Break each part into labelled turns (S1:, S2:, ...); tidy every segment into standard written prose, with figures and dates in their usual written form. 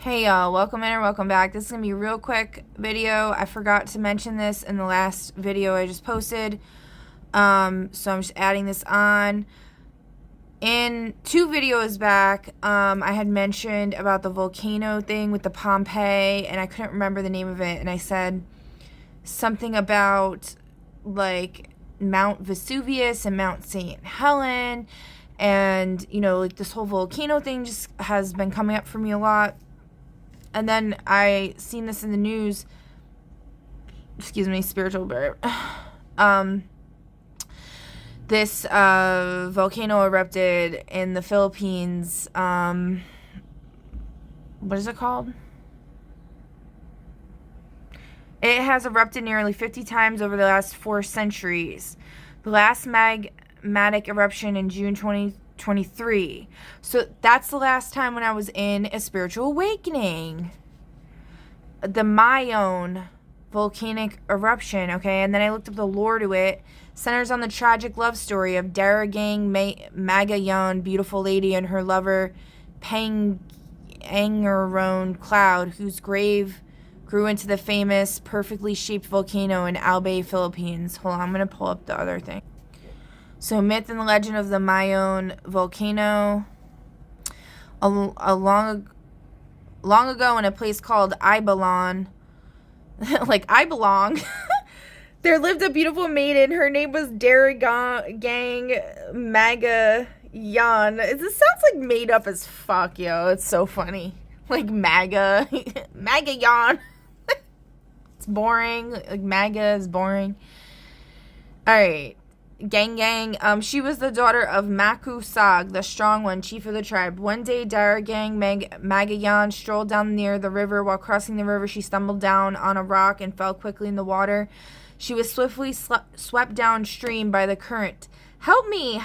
S1: Hey y'all, welcome in or welcome back. This is going to be a real quick video. I forgot to mention this in the last video I just posted. So I'm just adding this on. In 2 videos back, I had mentioned about the volcano thing with the Pompeii, and I couldn't remember the name of it, and I said something about like Mount Vesuvius and Mount St. Helen, and you know, like this whole volcano thing just has been coming up for me a lot. And then I seen this in the news. Excuse me, spiritual burp. This volcano erupted in the Philippines. What is it called? It has erupted nearly 50 times over the last 4 centuries. The last magmatic eruption in June 2023. So that's the last time when I was in a spiritual awakening. The Mayon volcanic eruption, okay? And then I looked up the lore to it. Centers on the tragic love story of Daragang Magayon, beautiful lady, and her lover Pangangaron Cloud, whose grave grew into the famous, perfectly shaped volcano in Albay, Philippines. Hold on, I'm going to pull up the other thing. So, myth and the legend of the Mayon volcano. Long ago in a place called Ibalon, like I belong, there lived a beautiful maiden. Her name was Daragang Magayon. This sounds like made up as fuck, yo. It's so funny. Like MAGA. Magayon. It's boring. Like MAGA is boring. Alright. Gang. She was the daughter of Maku Sag, the strong one, chief of the tribe. One day, Daragang Magayan strolled down near the river. While crossing the river, she stumbled down on a rock and fell quickly in the water. She was swiftly swept downstream by the current. Help me,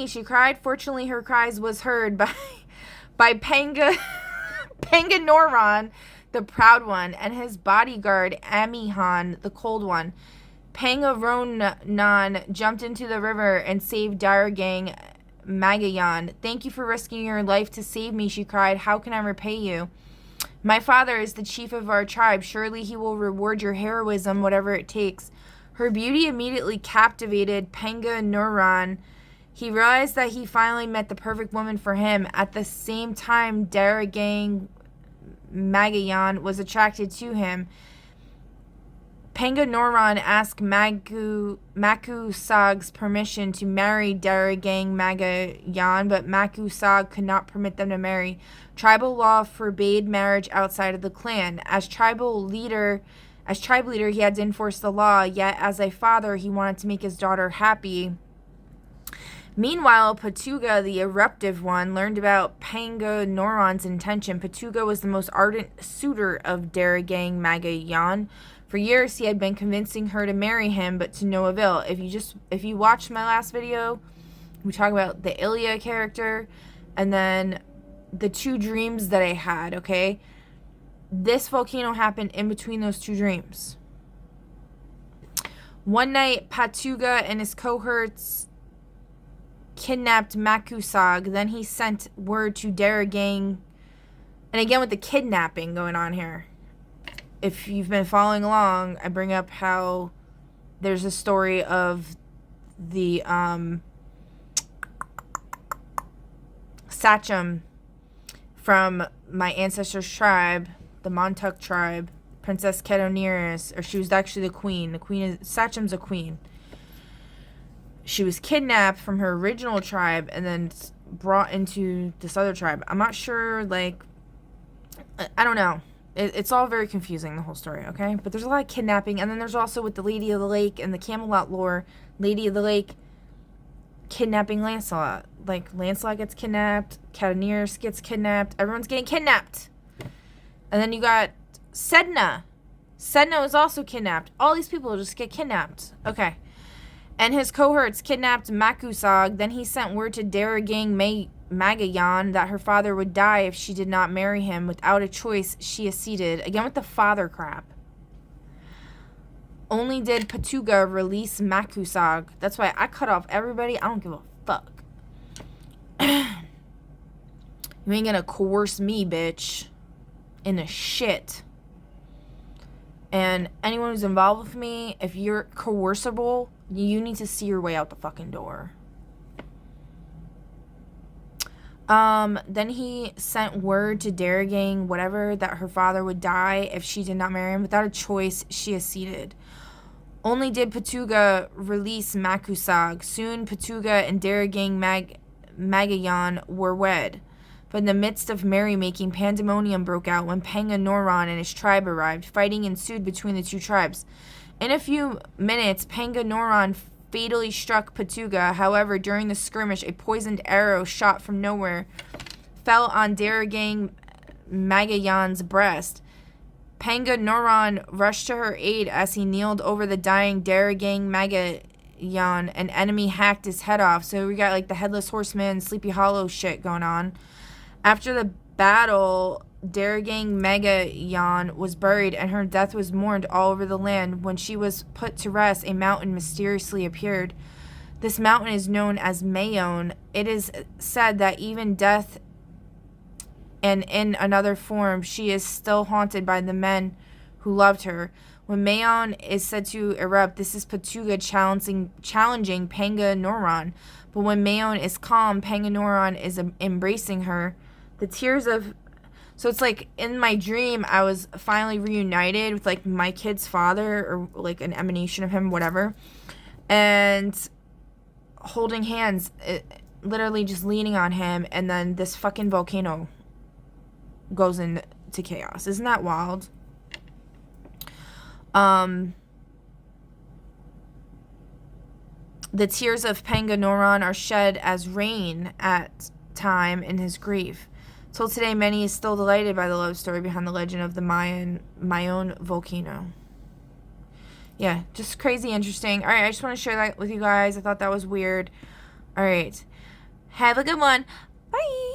S1: she cried. Fortunately, her cries was heard by Panganoran, the proud one, and his bodyguard, Amihan, the cold one. Pangaronan jumped into the river and saved Daragang Magayan. Thank you for risking your life to save me, she cried. How can I repay you? My father is the chief of our tribe. Surely he will reward your heroism, whatever it takes. Her beauty immediately captivated Panganuran. He realized that he finally met the perfect woman for him. At the same time, Daragang Magayan was attracted to him. Panganoran asked Maku Sag's permission to marry Daragang Magayan, but Maku Sag could not permit them to marry. Tribal law forbade marriage outside of the clan. As tribe leader, he had to enforce the law, yet as a father, he wanted to make his daughter happy. Meanwhile, Patuga, the eruptive one, learned about Panganoran's intention. Patuga was the most ardent suitor of Daragang Magayan. For years, he had been convincing her to marry him, but to no avail. If you watched my last video, we talk about the Ilya character, and then the 2 dreams that I had, okay? This volcano happened in between those 2 dreams. One night, Patuga and his cohorts kidnapped Makusag. Then he sent word to Daragang, and again with the kidnapping going on here. If you've been following along, I bring up how there's a story of the Sachem from my ancestors' tribe, the Montauk tribe, Princess Kedoniris, or she was actually the queen. The queen is Sachem's a queen. She was kidnapped from her original tribe and then brought into this other tribe. I'm not sure, like, I don't know. It's all very confusing, the whole story, okay? But there's a lot of kidnapping. And then there's also with the Lady of the Lake and the Camelot lore, Lady of the Lake kidnapping Lancelot. Like, Lancelot gets kidnapped, Cadoniris gets kidnapped, everyone's getting kidnapped. And then you got Sedna. Sedna was also kidnapped. All these people just get kidnapped. Okay. And his cohorts kidnapped Makusag. Then he sent word to Daragang Magayan that her father would die if she did not marry him. Without a choice, she acceded. Again with the father crap. Only did Patuga release Makusag. That's why I cut off everybody. I don't give a fuck. You ain't gonna coerce me, bitch. in a shit. And anyone who's involved with me, if you're coercible, you need to see your way out the fucking door. Then he sent word to Darrigang, whatever, that her father would die if she did not marry him. Without a choice, she acceded. Only did Patuga release Makusag. Soon Patuga and Darrigang Magayan were wed. But in the midst of merrymaking, pandemonium broke out when Panga Noron and his tribe arrived. Fighting ensued between the two tribes. In a few minutes, Panga Noron fatally struck Patuga. However, during the skirmish, a poisoned arrow shot from nowhere fell on Darrigang Magayan's breast. Panga Noron rushed to her aid as he kneeled over the dying Darrigang Magayan. An enemy hacked his head off. So we got like the Headless Horseman, Sleepy Hollow shit going on. After the battle, Darrigang Magayan was buried and her death was mourned all over the land. When she was put to rest, a mountain mysteriously appeared. This mountain is known as Mayon. It is said that even death and in another form, she is still haunted by the men who loved her. When Mayon is said to erupt, this is Patuga challenging Panga Noron. But when Mayon is calm, Panga Noron is embracing her. The tears of... So it's like in my dream, I was finally reunited with like my kid's father or like an emanation of him, whatever. And holding hands, literally just leaning on him. And then this fucking volcano goes into chaos. Isn't that wild? The tears of Panga Noron are shed as rain at time in his grief. Till today, many is still delighted by the love story behind the legend of the Mayon volcano. Yeah, just crazy interesting. All right, I just want to share that with you guys. I thought that was weird. All right. Have a good one. Bye.